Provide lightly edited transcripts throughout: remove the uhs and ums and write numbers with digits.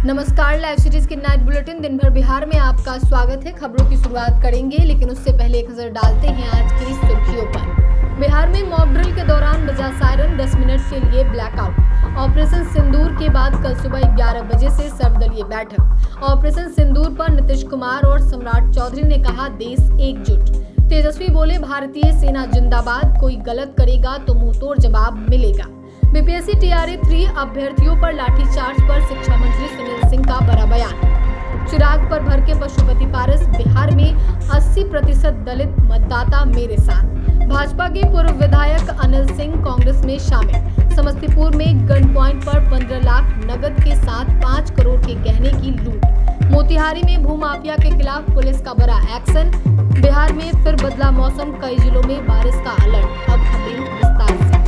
नमस्कार, live series की night bulletin दिन भर बिहार में आपका स्वागत है। खबरों की शुरुआत करेंगे, लेकिन उससे पहले एक नजर डालते हैं आज की सुर्खियों पर। बिहार में मॉक ड्रिल के दौरान बजा सायरन, 10 मिनट के लिए ब्लैकआउट। ऑपरेशन सिंदूर के बाद कल सुबह 11 बजे से सर्वदलीय बैठक। ऑपरेशन सिंदूर पर नीतीश कुमार और सम्राट चौधरी ने कहा, देश एकजुट। तेजस्वी बोले, भारतीय सेना जिंदाबाद, कोई गलत करेगा तो मुंहतोड़ जवाब मिलेगा। बीपीएससी टीआरई 3 अभ्यर्थियों पर लाठीचार्ज पर शिक्षा मंत्री सुनील सिंह का बड़ा बयान। चिराग पर भर के पशुपति पारस, बिहार में 80% दलित मतदाता मेरे साथ। भाजपा के पूर्व विधायक अनिल सिंह कांग्रेस में शामिल। समस्तीपुर में गन पॉइंट पर 15 लाख नगद के साथ 5 करोड़ के गहने की लूट। मोतिहारी में भूमाफिया के खिलाफ पुलिस का बड़ा एक्शन। बिहार में फिर बदला मौसम, कई जिलों में बारिश का अलर्ट। अब खबरें विस्तार से।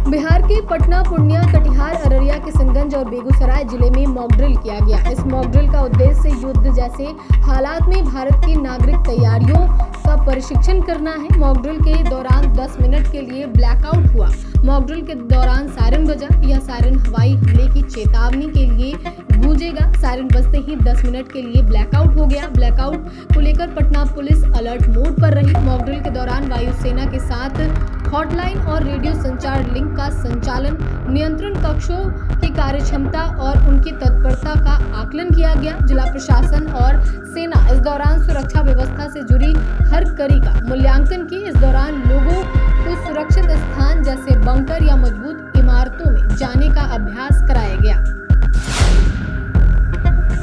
बिहार के पटना, पूर्णिया, कटिहार, अररिया, किशनगंज और बेगूसराय जिले में मॉक ड्रिल किया गया। इस मॉक ड्रिल का उद्देश्य युद्ध जैसे हालात में भारत की नागरिक तैयारियों का प्रशिक्षण करना है। मॉक ड्रिल के दौरान 10 मिनट के लिए ब्लैकआउट हुआ। मॉक ड्रिल के दौरान सायरन बजा। यह सायरन हवाई हमले की चेतावनी के लिए गूंजेगा। सायरन बजते ही 10 मिनट के लिए ब्लैकआउट हो गया। ब्लैकआउट को लेकर पटना पुलिस अलर्ट मोड पर रही। मॉक ड्रिल के दौरान वायुसेना के साथ हॉटलाइन और रेडियो संचार लिंक का संचालन, नियंत्रण कक्षों की कार्यक्षमता और उनकी तत्परता का आकलन किया गया। जिला प्रशासन और सेना इस दौरान सुरक्षा व्यवस्था से जुड़ी हर कड़ी का मूल्यांकन की। इस दौरान लोगों को सुरक्षित स्थान जैसे बंकर या मजबूत इमारतों में जाने का अभ्यास कराया गया।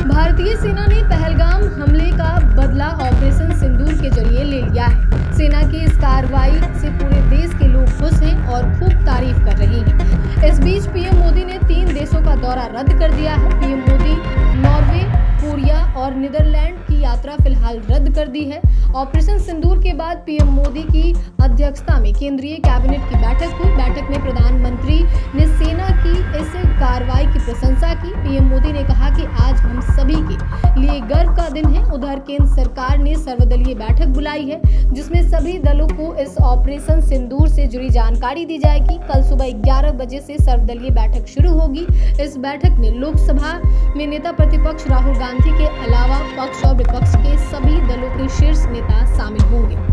भारतीय सेना ने पहलगाम हमले का बदला ऑपरेशन सिंदूर के जरिए ले लिया है। सेना की इस कार्रवाई से पूरे देश के लोग खुश हैं और खूब तारीफ कर रहे हैं। इस बीच पीएम मोदी ने 3 देशों का दौरा रद्द कर दिया है। पीएम मोदी नॉर्वे, कोरिया और नीदरलैंड की यात्रा फिलहाल रद्द कर दी है। ऑपरेशन सिंदूर के बाद पीएम मोदी की अध्यक्षता में केंद्रीय कैबिनेट की बैठक हुई। बैठक में प्रधानमंत्री ने सेना की इस कार्रवाई की प्रशंसा की। पीएम मोदी ने कहा कि आज हम सभी के लिए गर्व का दिन है। उधर केंद्र सरकार ने सर्वदलीय बैठक बुलाई है, जिसमें सभी दलों को इस ऑपरेशन सिंदूर से जुड़ी जानकारी दी जाएगी। कल सुबह 11 बजे से सर्वदलीय बैठक शुरू होगी। इस बैठक में लोकसभा में नेता प्रतिपक्ष राहुल गांधी के अलावा पक्ष और विपक्ष के सभी दलों के शीर्ष नेता शामिल होंगे।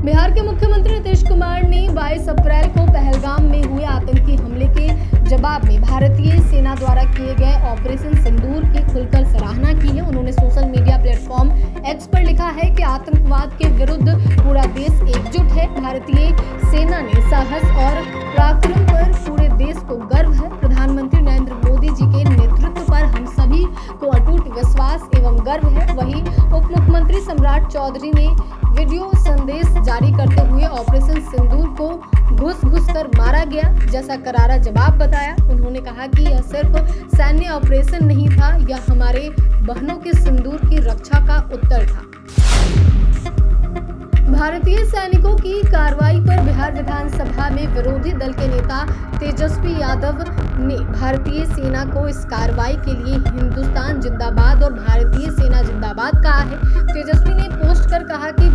बिहार के मुख्यमंत्री नीतीश कुमार ने 22 अप्रैल को पहलगाम में हुए आतंकी हमले के जवाब में भारतीय सेना द्वारा किए गए ऑपरेशन सिंदूर की खुलकर सराहना की है। उन्होंने सोशल मीडिया प्लेटफॉर्म एक्स पर लिखा है कि आतंकवाद के विरुद्ध पूरा देश एकजुट है। भारतीय सेना ने साहस और पराक्रम पर पूरे देश को गर्व है। प्रधानमंत्री नरेंद्र मोदी जी के नेतृत्व पर हम सभी को अटूट विश्वास एवं गर्व है। वहीं उप मुख्यमंत्री सम्राट चौधरी ने वीडियो संदेश जारी करते हुए ऑपरेशन सिंदूर को घुस कर मारा गया जैसा करारा जवाब बताया। उन्होंने कहा कि यह सिर्फ सैन्य ऑपरेशन नहीं था, यह हमारे बहनों के सिंदूर की रक्षा का उत्तर था। भारतीय सैनिकों की कार्रवाई पर बिहार विधानसभा में विरोधी दल के नेता तेजस्वी यादव ने भारतीय सेना को इस कार्रवाई के लिए हिंदुस्तान जिंदाबाद और भारतीय सेना जिंदाबाद कहा है। तेजस्वी ने पोस्ट कर कहा कि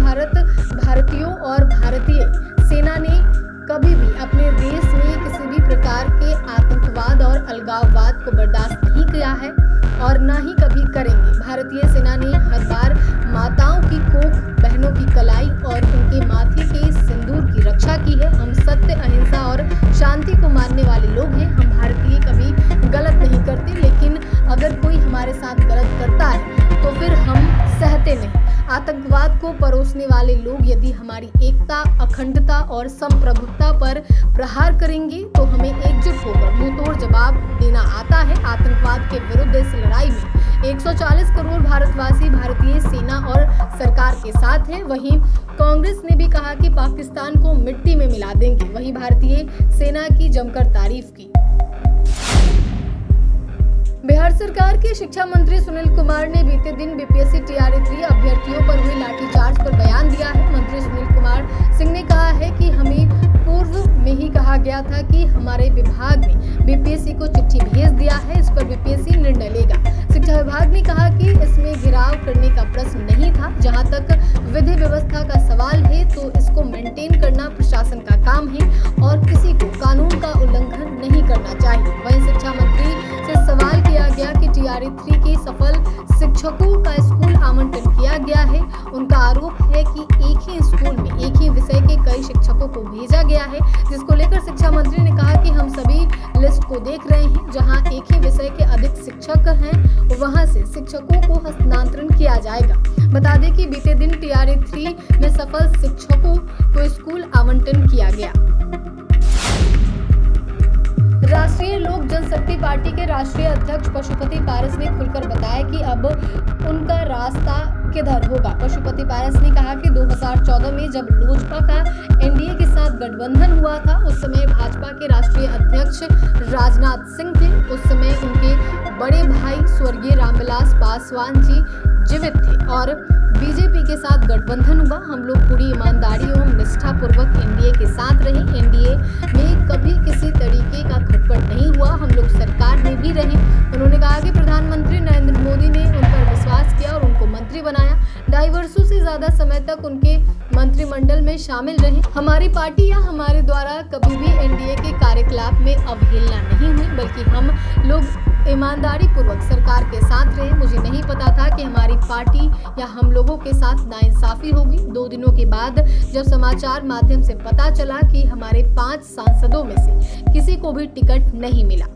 भारतीयों और भारतीय सेना ने कभी भी अपने देश में किसी भी प्रकार के आतंकवाद और अलगाववाद को बर्दाश्त नहीं किया है और न ही कभी करेंगे। भारतीय सेना ने हर बार माताओं की कोख, बहनों की कलाई और उनके माथे के सिंदूर की रक्षा की है। हम सत्य, अहिंसा और शांति को मानने वाले लोग हैं। हम भारतीय कभी गलत नहीं करते, लेकिन अगर कोई हमारे साथ गलत करता है तो फिर हम सहते नहीं। आतंकवाद को परोसने वाले लोग यदि हमारी एकता, अखंडता और संप्रभुता पर प्रहार करेंगे तो हमें एकजुट होकर मुंहतोड़ जवाब देना आता है। आतंकवाद के विरुद्ध इस लड़ाई में 140 करोड़ भारतवासी भारतीय सेना और सरकार के साथ हैं। वहीं कांग्रेस ने भी कहा कि पाकिस्तान को मिट्टी में मिला देंगे। वहीं भारतीय सेना की जमकर तारीफ की। बिहार सरकार के शिक्षा मंत्री सुनील कुमार ने बीते दिन बीपीएससी टीआरई 3 अभ्यर्थियों पर हुए लाठीचार्ज पर बयान दिया है। मंत्री सुनील कुमार सिंह ने कहा है कि हमें पूर्व में ही कहा गया था कि हमारे विभाग ने बीपीएससी को चिट्ठी भेज दिया है, इस पर बीपीएससी निर्णय लेगा। शिक्षा विभाग ने कहा कि इसमें घिराव करने का प्रश्न नहीं था। जहां तक विधि व्यवस्था का सवाल है तो इसको मेंटेन करना प्रशासन का काम है और किसी को कानून का उल्लंघन नहीं करना चाहिए। वहीं शिक्षकों को हस्तांतरण किया जाएगा। बता दें कि बीते दिन TRA 3 में सफल शिक्षकों को स्कूल आवंटन किया गया। राष्ट्रीय लोक जनशक्ति पार्टी के राष्ट्रीय अध्यक्ष पशुपति पारस ने खुलकर बताया कि अब उनका रास्ता किधर होगा। पशुपति पारस ने कहा कि 2014 में जब लोजपा का NDA के साथ गठबंधन हुआ था, उस समय भाजपा के राष्ट्रीय अध्यक्ष राजनाथ सिंह थे। उस समय उनके बड़े भाई स्वर्गीय रामविलास पासवान जी जीवित थे और बीजेपी के साथ गठबंधन हुआ। हम लोग पूरी ईमानदारी एवं निष्ठापूर्वक NDA के साथ रहे। NDA में कभी किसी तरीके का खटपट नहीं हुआ। हम लोग सरकार में भी रहे। उन्होंने कहा कि प्रधानमंत्री नरेंद्र मोदी ने उन पर विश्वास किया और उनको मंत्री बनाया। 2.5 वर्षों से ज्यादा समय तक उनके मंत्रिमंडल में शामिल रहे। हमारी पार्टी या हमारे द्वारा कभी भी NDA के कार्यकलाप में अवहेलना नहीं हुई, बल्कि हम लोग ईमानदारी पूर्वक सरकार के साथ रहे। मुझे नहीं पता था कि हमारी पार्टी या हम लोगों के साथ नाइंसाफी होगी। 2 दिनों के बाद जब समाचार माध्यम से पता चला कि हमारे 5 सांसदों में से किसी को भी टिकट नहीं मिला।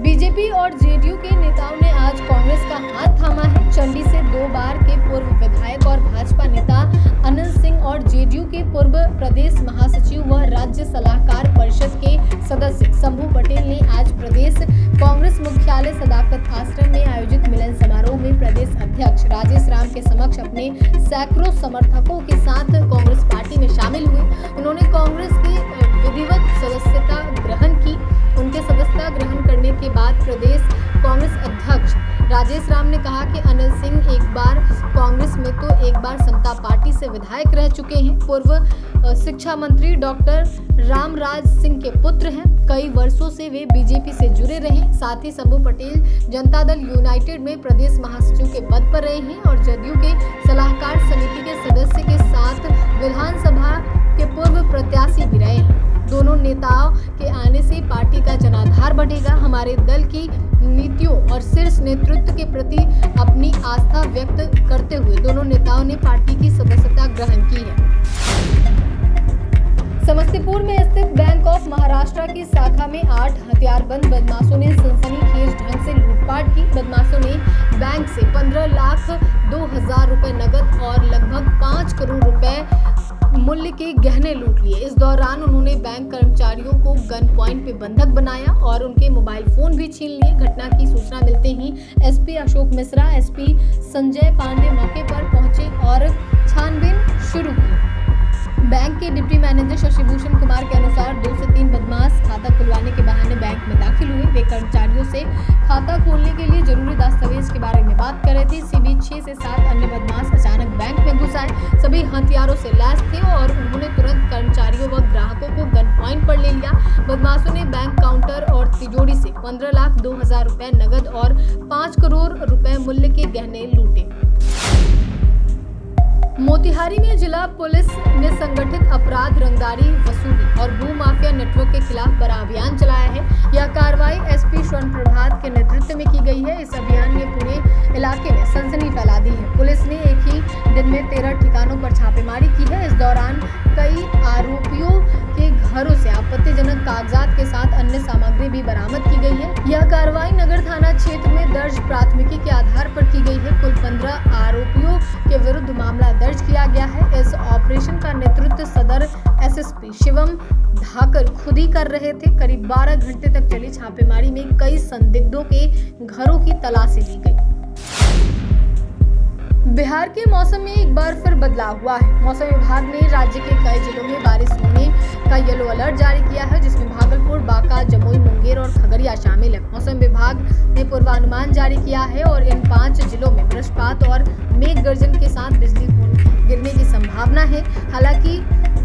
बीजेपी और JDU के नेताओं ने आज कांग्रेस का हाथ थामा है। चंडी से 2 बार के पूर्व विधायक और भाजपा नेता अनिल सिंह और JDU के पूर्व प्रदेश महासचिव व राज्य सलाहकार परिषद के सदस्य शंभू पटेल ने आज प्रदेश कांग्रेस मुख्यालय सदाकत आश्रम में आयोजित मिलन समारोह में प्रदेश अध्यक्ष राजेश राम के समक्ष अपने सैकड़ों समर्थकों के साथ कांग्रेस पार्टी में शामिल हुए। उन्होंने कांग्रेस की विधिवत सदस्यता ग्रहण की। उनके सदस्यता ग्रहण करने के बाद प्रदेश कांग्रेस अध्यक्ष राजेश राम ने कहा कि अनिल सिंह एक बार कांग्रेस में तो एक बार समता पार्टी से विधायक रह चुके हैं। पूर्व शिक्षा मंत्री डॉक्टर रामराज सिंह के पुत्र हैं। कई वर्षों से वे बीजेपी से जुड़े रहे। साथ ही शंभू पटेल जनता दल यूनाइटेड में प्रदेश महासचिव के पद पर रहे हैं और JDU के सलाहकार समिति के सदस्य के साथ विधानसभा के पूर्व प्रत्याशी भी रहे हैं। दोनों नेताओं के आने से पार्टी का जनाधार बढ़ेगा। हमारे दल की नीतियों और शीर्ष नेतृत्व के प्रति अपनी आस्था व्यक्त करते हुए दोनों नेताओं ने पार्टी की सदस्यता ग्रहण की है। समस्तीपुर में स्थित बैंक ऑफ महाराष्ट्र की शाखा में 8 हथियारबंद बदमाशों ने सनसनीखेज ढंग से लूटपाट की। बदमाशों ने बैंक से 15,02,000 रुपए नकद और लगभग 5 करोड़ रुपए मूल्य के गहने लूट लिए। इस दौरान उन्होंने बैंक कर्मचारियों को गन पॉइंट पे बंधक बनाया और उनके मोबाइल फोन भी छीन लिए। घटना की सूचना मिलते ही SP अशोक मिश्रा, SP संजय पांडे मौके पर पहुंचे और छानबीन शुरू की। बैंक के डिप्टी मैनेजर शशिभूषण कुमार के अनुसार 2 से 3 बदमाश खाता खुलवाने के बहाने बैंक में दाखिल हुए। वे कर्मचारियों से खाता खोलने के लिए जरूरी दस्तावेज के बारे में बात कर रहे थे। इसी बीच 6 से 7 अन्य बदमाश अचानक बैंक में घुस आए। सभी हथियारों से लैस थे और उन्होंने तुरंत कर्मचारियों व ग्राहकों को गन पॉइंट पर ले लिया। बदमाशों ने बैंक काउंटर और तिजोरी से 15,02,000 रुपए नगद और 5 करोड़ रुपए मूल्य के गहने लूटे। मोतिहारी में जिला पुलिस ने संगठित अपराध, रंगदारी वसूली और भू माफिया नेटवर्क के खिलाफ बड़ा अभियान चलाया है। यह कार्रवाई SP स्वर्ण प्रभात के नेतृत्व में की गई है। इस अभियान ने पूरे इलाके में सनसनी फैला दी है। पुलिस ने एक ही दिन में 13 ठिकानों पर छापेमारी की है। इस दौरान कई आरोपियों के घरों से आपत्तिजनक कागजात के साथ अन्य सामग्री भी बरामद की गई है। यह कार्रवाई नगर थाना क्षेत्र में दर्ज प्राथमिकी के आधार पर की गई है। कुल 15 आरोपियों के विरुद्ध मामला दर्ज किया गया है। इस ऑपरेशन का नेतृत्व सदर SSP शिवम धाकर खुद ही कर रहे थे। करीब 12 घंटे तक चली छापेमारी में कई संदिग्धों के घरों की तलाशी ली गई। बिहार के मौसम में एक बार फिर बदलाव हुआ है। मौसम विभाग ने राज्य के कई जिलों में बारिश होने का येलो अलर्ट जारी किया है, जिसमें भागलपुर, बांका, जमुई, मुंगेर और खगड़िया शामिल है। मौसम विभाग ने पूर्वानुमान जारी किया है और इन 5 जिलों में वृष्टिपात और मेघ गर्जन के साथ बिजली गिरने की संभावना है। हालांकि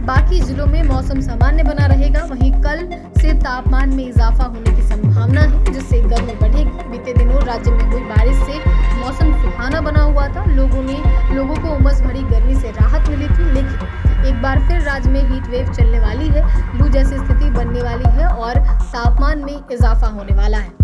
बाकी जिलों में मौसम सामान्य बना रहेगा। वहीं कल से तापमान में इजाफा होने की संभावना है, जिससे गर्मी बढ़ेगी। बीते दिनों राज्य में हुई बारिश से मौसम सुहाना बना हुआ था। लोगों को उमस भरी गर्मी से राहत मिली थी, लेकिन एक बार फिर राज्य में हीट वेव चलने वाली है। लू जैसी स्थिति बनने वाली है और तापमान में इजाफा होने वाला है।